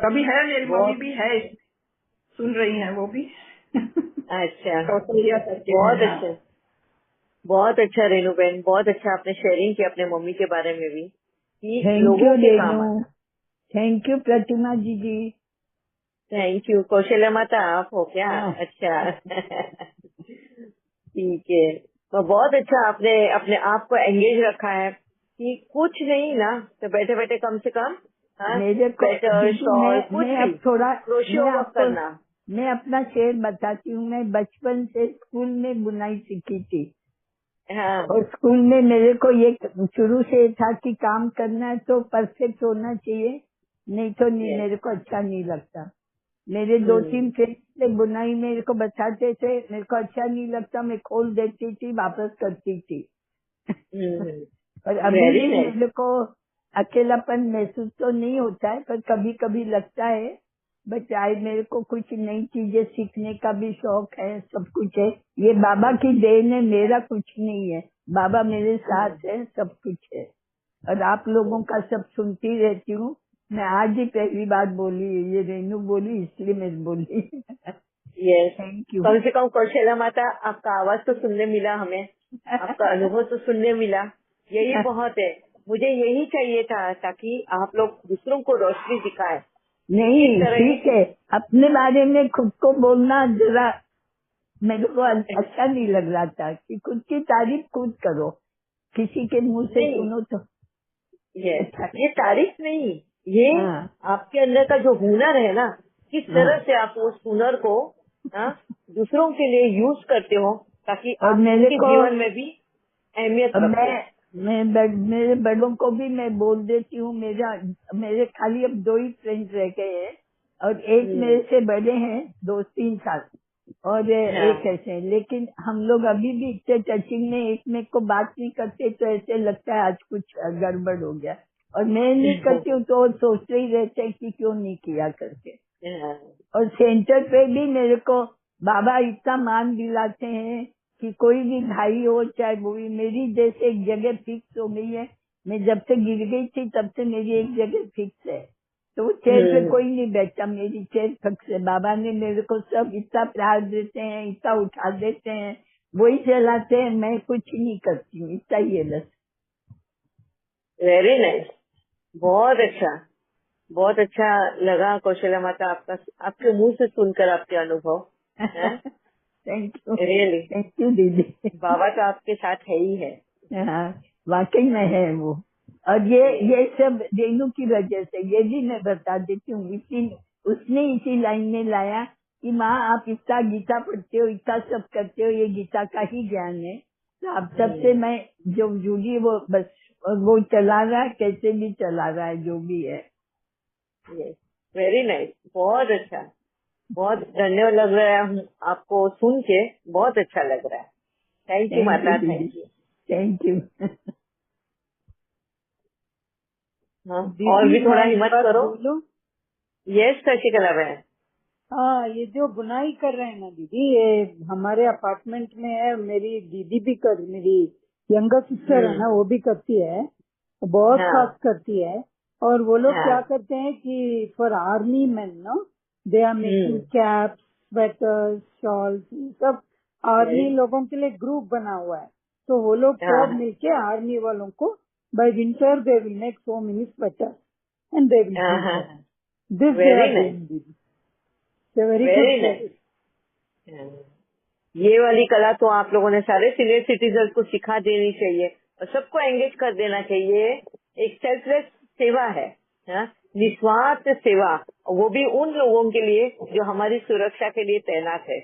कभी है, मेरी मम्मी बहुत भी है, सुन रही हैं वो भी। अच्छा, कौशल्या करके है। बहुत हाँ अच्छा, बहुत अच्छा रेनू बहन, बहुत अच्छा आपने शेयरिंग की अपने मम्मी के बारे में भी कि थैंक लोगों यू के काम रेनू, आना। थैंक यू प्रतिमा दीदी। Thank you. कौशल्या माता आप हो क्या? हाँ अच्छा। ठीक है। तो बहुत अच्छा आपने अपने आप को एंगेज रखा है कि कुछ नहीं ना तो बैठे बैठे कम से कम मेरे को स्वेटर दीदी, शॉल कुछ मैं भी अब थोड़ा, क्रोशियो मैं वर्क आपको, करना। मैं अपना शेर बताती हूँ। मैं बचपन से स्कूल में बुनाई सीखी थी, हाँ और स्कूल में मेरे को ये शुरू से था कि काम करना है तो परफेक्ट होना चाहिए, नहीं तो नहीं, यस। मेरे को अच्छा नहीं लगता। मेरे दो तीन फ्रेंड्स थे, बुनाई मेरे को बताते थे, मेरे को अच्छा नहीं लगता, मैं खोल देती थी, वापस करती थी। और अभी वेरी भी नाइस। मेरे को अकेलापन महसूस तो नहीं होता है, पर कभी कभी लगता है। बट आज मेरे को कुछ नई चीजें सीखने का भी शौक है, सब कुछ है। ये बाबा की देन है, मेरा कुछ नहीं है। बाबा मेरे साथ है, सब कुछ है। और आप लोगों का सब सुनती रहती हूँ। मैं आज ही पहली बार बोली, ये रेनू बोली इसलिए मैं बोली। यस। Thank you. कम से कम कौशल्या माता आपका आवाज तो सुनने मिला हमें, आपका अनुभव तो सुनने मिला, यही बहुत है। मुझे यही चाहिए था ताकि आप लोग दूसरों को रोशनी दिखाएं। इस नहीं तरह ठीक है, अपने बारे में खुद को बोलना जरा मेरे को अच्छा नहीं लग रहा था कि खुद की तारीफ खुद करो, किसी के मुंह से नहीं, सुनो तो यस, अच्छा। ये तारीफ नहीं, ये हाँ आपके अंदर का जो हुनर है ना, किस हाँ। तरह से आप उस हुनर को हाँ, दूसरों के लिए यूज करते हो ताकि और आप मेरे उनके को, जीवन में भी अहमियत अब रखो। मेरे बड़ों को भी मैं बोल देती हूँ। मेरे खाली अब दो ही फ्रेंड्स रह गए हैं, और एक मेरे से बड़े हैं 2-3 साल, और एक हाँ। ऐसे हैं। लेकिन हम लोग अभी भी इतने टचिंग में एक में को बात नहीं करते, तो ऐसे लगता है आज कुछ गड़बड़ हो गया। और मैं नहीं करती हूँ तो वो सोचते ही रहते हैं कि क्यों नहीं किया करके। हाँ। और सेंटर पे भी मेरे को बाबा इतना मान दिलाते हैं कि कोई भी भाई हो चाहे वो भी, मेरी जैसे एक जगह फिक्स हो गई है। मैं जब से गिर गई थी तब से मेरी एक जगह फिक्स है, तो वो चेयर पे कोई नहीं बैठता, मेरी चेयर फिक्स है। बाबा ने मेरे को सब इतना प्यार देते हैं, इतना उठा देते हैं, वही चलाते हैं, मैं कुछ नहीं करती हूँ, इतना ही है बस। Very nice. बहुत अच्छा, बहुत अच्छा लगा कौशल्या माता आपका, आपके मुंह से सुनकर आपके अनुभव। Thank you, really thank you दीदी। बाबा तो आपके साथ है ही है। हाँ, वाकई में है वो। और ये सब रेनू की वजह से, ये भी मैं बता देती हूँ, इसी उसने इसी लाइन में लाया कि माँ आप इतना गीता पढ़ते हो, इतना सब करते हो, ये गीता का ही ज्ञान है, तो आप सबसे मैं जो जुड़ी वो बस, और वो चला रहा है, कैसे भी चला रहा है, जो भी है। Very nice. बहुत अच्छा, बहुत धन्यवाद लग रहा है आपको सुन के, बहुत अच्छा लग रहा है। थैंक यू थैंक यू माता, दीदी, थैंक यू। Thank you. हाँ, और दीदी भी थोड़ा मैं एक हिम्मत बात करो। बोलूं? यस शशिकला बहन। हाँ, ये जो बुनाई कर रहे हैं ना दीदी, ये हमारे अपार्टमेंट में है। मेरी दीदी भी मेरी यंगर सिस्टर है ना, वो भी करती है, बहुत हाँ फास्ट करती है। और वो लोग हाँ। क्या करते हैं कि for army man no, they are making caps, sweaters, shawls, सब वेरी। आर्मी लोगों के लिए ग्रुप बना हुआ है। तो वो लोग हाँ सब मिलके आर्मी वालों को by winter they will make so many sweaters and they will हाँ गिव हाँ। Them. This they very are nice, doing दीदी, very good very service. Nice. ये वाली कला तो आप लोगों ने सारे सीनियर सिटीजन को सिखा देनी चाहिए और सबको एंगेज कर देना चाहिए। एक सेल्फलेस सेवा है, हाँ? निस्वार्थ सेवा, वो भी उन लोगों के लिए जो हमारी सुरक्षा के लिए तैनात है।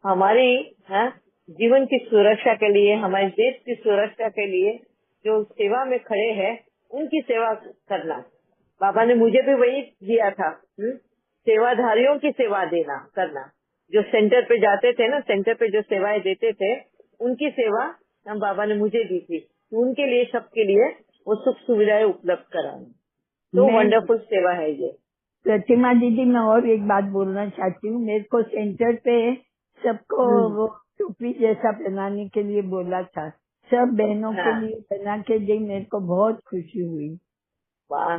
हमारी हाँ, जीवन की सुरक्षा के लिए, हमारे देश की सुरक्षा के लिए जो सेवा में खड़े हैं, उनकी सेवा करना। बाबा ने मुझे भी वही दिया था, सेवाधारियों की सेवा देना करना। जो सेंटर पे जाते थे ना, सेंटर पे जो सेवाएं देते थे, उनकी सेवा हम बाबा ने मुझे दी थी। तो उनके लिए, सबके लिए वो सुख सुविधाएं उपलब्ध कराना, तो मैं वंडरफुल सेवा है ये। प्रतिमा दीदी, मैं और एक बात बोलना चाहती हूँ। मेरे को सेंटर पे सबको वो टोपी जैसा पहनाने के लिए बोला था, सब बहनों के हाँ, लिए बना के दी, मेरे को बहुत खुशी हुई। वाह,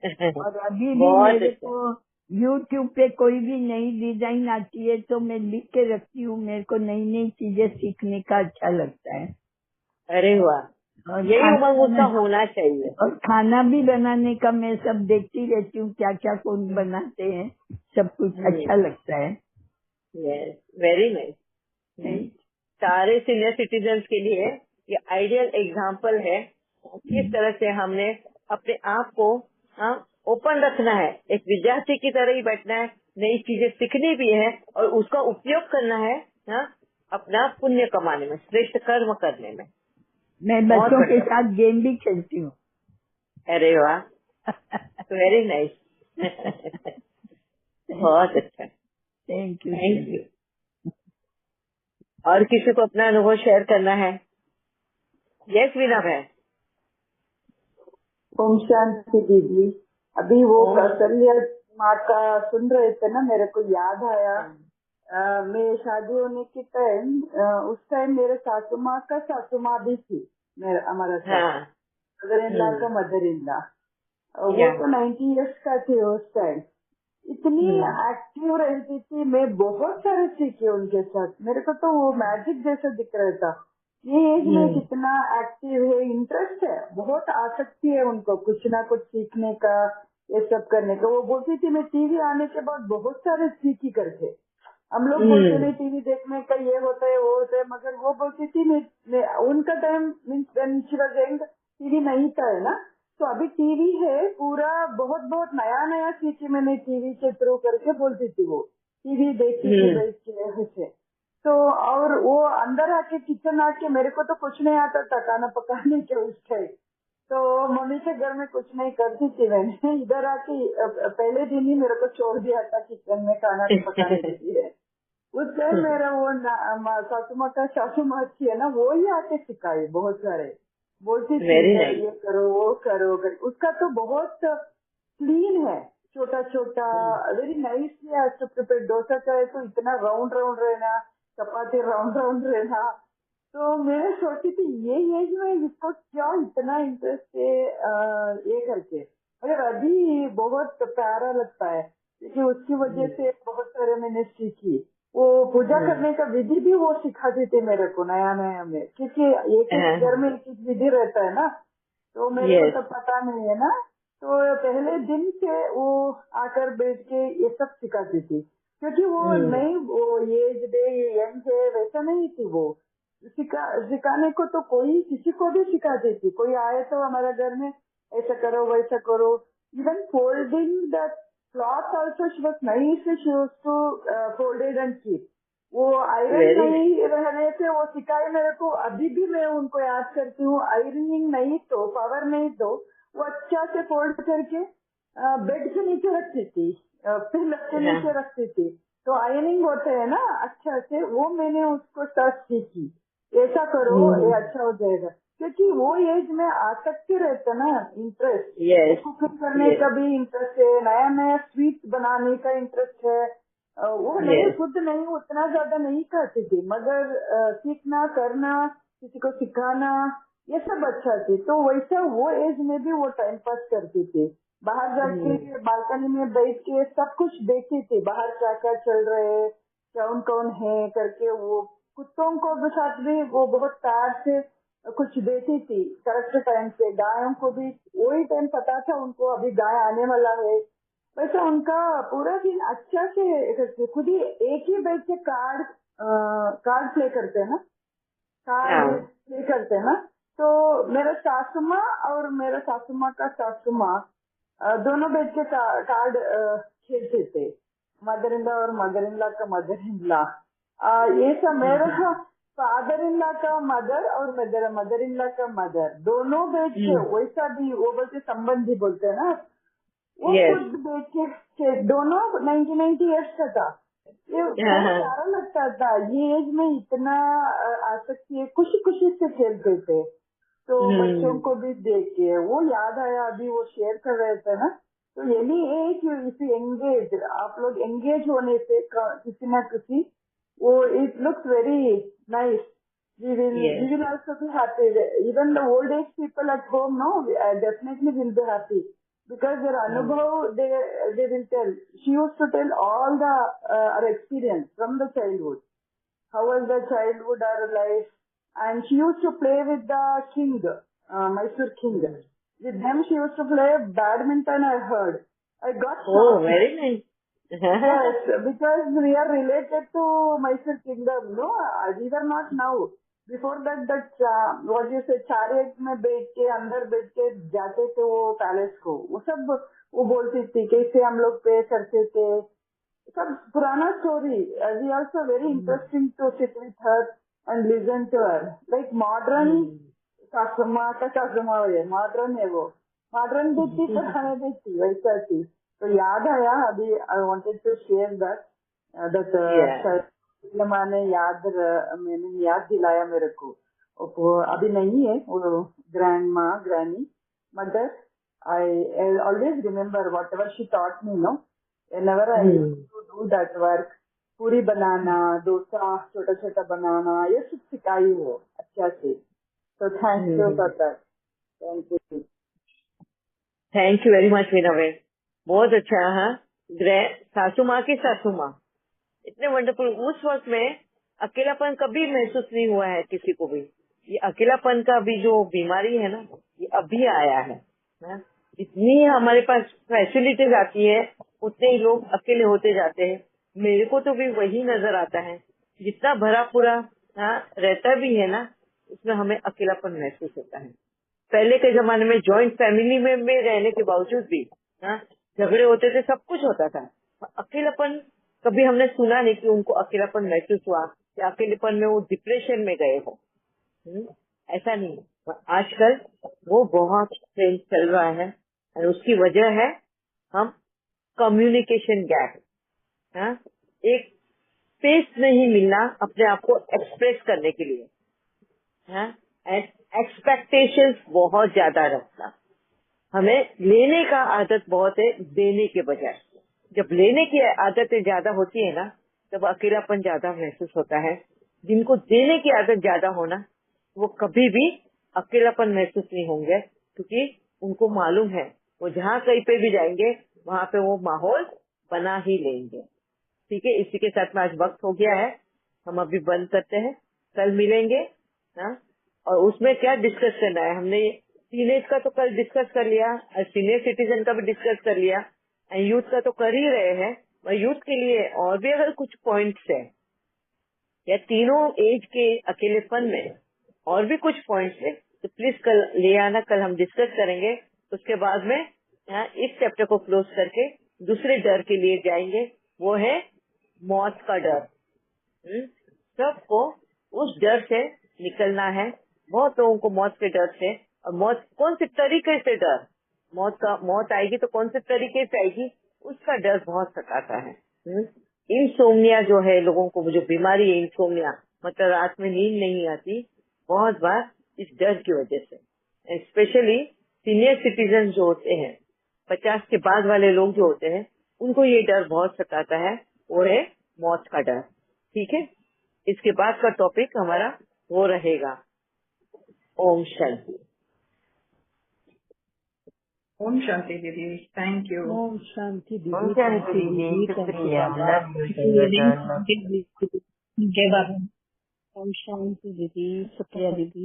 और अभी भी बहुत मेरे अच्छा। को YouTube पे कोई भी नई डिजाइन आती है तो मैं लिख के रखती हूँ। मेरे को नई नई चीजें सीखने का अच्छा लगता है। अरे वाह, और यही खाना उमंग उसका बना- होना चाहिए। और खाना भी बनाने का मैं सब देखती रहती हूँ, क्या क्या कौन बनाते हैं, सब कुछ अच्छा लगता है। Yes, very nice. सारे सीनियर सिटीजन्स के लिए ये आइडियल एग्जाम्पल है किस तरह से हमने अपने आप को ओपन रखना है, एक विद्यार्थी की तरह ही बैठना है, नई चीजें सीखनी भी है और उसका उपयोग करना है अपना पुण्य कमाने में, श्रेष्ठ कर्म करने में। मैं बहुत बच्चों के बढ़िया। साथ गेम भी खेलती हूँ। अरे वाह, वेरी नाइस। बहुत अच्छा, थैंक यू। Thank you. और किसी को अपना अनुभव शेयर करना है? यस वीना भाई। ओम शांति दीदी। अभी वो ओम। कौशल्या माँ का सुन रहे थे ना, मेरे को याद आया। मैं शादी होने के टाइम, उस टाइम मेरे सासू माँ का सासू माँ भी थी, हमारा साथ मदर इन लॉ का मदर इन लॉ। वो तो 90 इयर्स का थे उस टाइम। इतनी एक्टिव रहती थी, मैं बहुत सारे सीखे उनके साथ। मेरे को तो वो मैजिक जैसा दिख रहा था। ये एज में कितना एक्टिव है, इंटरेस्ट है, बहुत आसक्ति है उनको कुछ ना कुछ सीखने का, ये सब करने का। वो बोलती थी मैं टीवी आने के बाद बहुत सारे सीखी करके। हम लोग बोलते नहीं टीवी देखने का ये होता है वो होता है, मगर वो बोलती थी मैं उनका टाइम टीवी नहीं था है ना, तो अभी टीवी है पूरा, बहुत बहुत नया नया सीखी मैंने टीवी के थ्रू करके बोलती थी। वो टीवी देखती थी बैठ के ऐसे। तो और वो अंदर आके किचन आके, मेरे को तो कुछ नहीं आता था खाना पकाने के उस टाइम, तो मम्मी के घर में कुछ नहीं करती थी मैंने। इधर आके पहले दिन ही मेरे को छोड़ दिया था किचन में खाना पकाने के लिए। उस टाइम मेरा वो सासू माँ का सासू माँ अच्छी है ना, वो ही आके सिखाई बहुत सारे। बोलती थी ये करो वो करो। उसका तो बहुत क्लीन है, छोटा छोटा, वेरी नाइसली डोसा चाहे तो इतना राउंड राउंड रहना, चपाती राउंड राउंड रहना। तो मैं सोचती थी ये एज में इसको क्या इतना इंटरेस्ट है ये करके। मगर अभी बहुत प्यारा लगता है क्योंकि उसकी वजह से बहुत सारे मैंने सीखी। वो पूजा करने का विधि भी वो सिखाती थी मेरे को नया नया में, क्योंकि एक एक घर में एक एक विधि रहता है ना, तो मेरे को तो पता नहीं है ना। तो पहले दिन से वो आकर बैठ के ये सब सिखाती थी, क्योंकि वो नहीं वो एज डे यंग है वैसा नहीं थी। वो सिखाने को तो कोई किसी को भी सिखाती थी। कोई आए तो हमारे घर में ऐसा करो वैसा करो। Even folding the cloth also she was nice, she used to folded and keep. वो आयरन नहीं रहने से वो सिखाए मेरे को। अभी भी मैं उनको याद करती हूँ। आयरनिंग नहीं तो पावर नहीं तो वो अच्छा से फोल्ड करके बेड के नीचे रखती थी, पिल्लो के नीचे रखती थी। तो आयरनिंग होते है ना अच्छा से, वो मैंने उसको साथ सीखी। ऐसा करो ये अच्छा हो जाएगा, क्योंकि वो एज में आसक्ति रहता ना, इंटरेस्ट कुकिंग करने का भी इंटरेस्ट है, नया नया स्वीट बनाने का इंटरेस्ट है। वो नहीं खुद नहीं उतना ज्यादा नहीं करती थी, मगर सीखना करना, किसी को सिखाना ये सब अच्छा थी। तो वैसा वो एज में भी वो टाइम पास करती थी। बाहर जाके बालकनी में बैठ के सब कुछ देखती थी, बाहर क्या क्या चल रहे, कौन कौन है करके। वो कुत्तों को भी साथ भी वो बहुत प्यार से कुछ देती थी करेक्ट टाइम पे। गायों को भी वही टाइम पता था उनको अभी गाय आने वाला है, वैसा उनका पूरा दिन अच्छा से करते। खुद ही एक ही बैठ के कार्ड प्ले करते हैं ना, कार्ड प्ले करते हैं ना। तो मेरा सासू माँ और मेरा सासू माँ का सासू माँ दोनों बैठ के कार्ड खेलते थे। मदर इन लॉ और मदर इन लॉ का मदर इन लॉ, ये सब मेरा फादर इन लॉ का मदर और मेरा मदर इन लॉ का मदर दोनों बैठ के वैसा भी वो बोलते संबंधी बोलते हैं ना, वो खुद बैठ के दोनों 90 इयर्स का था। ये बहुत सारा लगता था। ये एज में इतना आसक्ति है, खुशी खुशी से खेलते थे। तो बच्चों को भी देख के वो याद आया, अभी वो शेयर कर रहे थे ना। तो यही है कि इसी एंगेज, आप लोग एंगेज होने से किसी ना किसी वो it looks very nice. We will also be happy. Even the old age people at home, no, definitely will be happy. because their anubhav, they will tell. She used to tell all the her experience from the childhood. How was the childhood, her life, and she used to play with the king, Mysore king. With them, she used to play badminton. I heard. I got shocked. very nice. Yes, because we are related to Mysore kingdom. No, we were not now. Before that what you say, chariot में बैठ के अंदर बैठ के जाते थे वो palace को, वो सब वो बोलती थी कैसे हम लोग पे करते थे, सब पुराना story. We also very interesting to sit with her and listen to her. Like modern सासुमा का सासुमा है, मॉडर्न है वो, मॉडर्न देखती पुराना देखती वैसा थी. तो याद आया अभी. I wanted to share that मैंने मैंने याद दिलाया मेरे को. वो अभी नहीं है वो granny mother. I always remember whatever she taught me. No, whenever I used to do that work, पूरी बनाना, डोसा छोटा छोटा बनाना, ये सब सिखाई वो अच्छा से. तो thank you for that. Thank you. Thank you very much Meenaben. बहुत अच्छा है. सासू माँ की सासू माँ इतने वंडरफुल. उस वक्त में अकेलापन कभी महसूस नहीं हुआ है किसी को भी. ये अकेलापन का भी जो बीमारी है ना, ये अभी आया है. इतनी हमारे पास फैसिलिटीज आती है, उतने ही लोग अकेले होते जाते हैं. मेरे को तो भी वही नजर आता है. जितना भरा पूरा रहता भी है ना, उसमें हमें अकेलापन महसूस होता है. पहले के जमाने में जॉइंट फैमिली में रहने के बावजूद भी झगड़े होते थे, सब कुछ होता था. अकेलापन कभी हमने सुना नहीं कि उनको अकेलापन महसूस हुआ या अकेलेपन में वो डिप्रेशन में गए हो. ऐसा नहीं. आजकल वो बहुत ट्रेंड चल रहा है और उसकी वजह है हम कम्युनिकेशन गैप. एक स्पेस नहीं मिलना अपने आप को एक्सप्रेस करने के लिए. एक्सपेक्टेशंस बहुत ज्यादा रखना. हमें लेने का आदत बहुत है देने के बजाय. जब लेने की आदतें ज्यादा होती है ना, तब अकेलापन ज्यादा महसूस होता है. जिनको देने की आदत ज्यादा होना, वो कभी भी अकेलापन महसूस नहीं होंगे, क्योंकि उनको मालूम है वो जहाँ कहीं पे भी जाएंगे वहाँ पे वो माहौल बना ही लेंगे. ठीक है, इसी के साथ में आज वक्त हो गया है, हम अभी बंद करते हैं. कल मिलेंगे और उसमें क्या डिस्कस करना है. हमने टीनेज का तो कल डिस्कस कर लिया, सीनियर सिटीजन का भी डिस्कस कर लिया, यूथ का तो कर ही रहे हैं. और यूथ के लिए और भी अगर कुछ पॉइंट्स है या तीनों एज के अकेलेपन में और भी कुछ पॉइंट्स है, तो प्लीज कल ले आना. कल हम डिस्कस करेंगे. उसके बाद में इस चैप्टर को क्लोज करके दूसरे डर के लिए जाएंगे. वो है मौत का डर. सबको उस डर से निकलना है. बहुत लोगों को मौत के डर से, और मौत कौन से तरीके से डर, मौत आएगी तो कौन से तरीके से आएगी, उसका डर बहुत सताता है. इंसोम्निया जो है लोगों को, जो बीमारी है इंसोम्निया, मतलब रात में नींद नहीं आती, बहुत बार इस डर की वजह से. स्पेशली सीनियर सिटीजन जो होते हैं, 50 के बाद वाले लोग जो होते हैं, उनको ये डर बहुत सताता है. वो है मौत का डर. ठीक है, इसके बाद का टॉपिक हमारा वो रहेगा ओम शांति. ओम शांति दीदी. Thank you. ओम शांति दीदी. ओम शांति दीदी. शुक्रिया. जय बाबा. ओम शांति दीदी. शुक्रिया दीदी.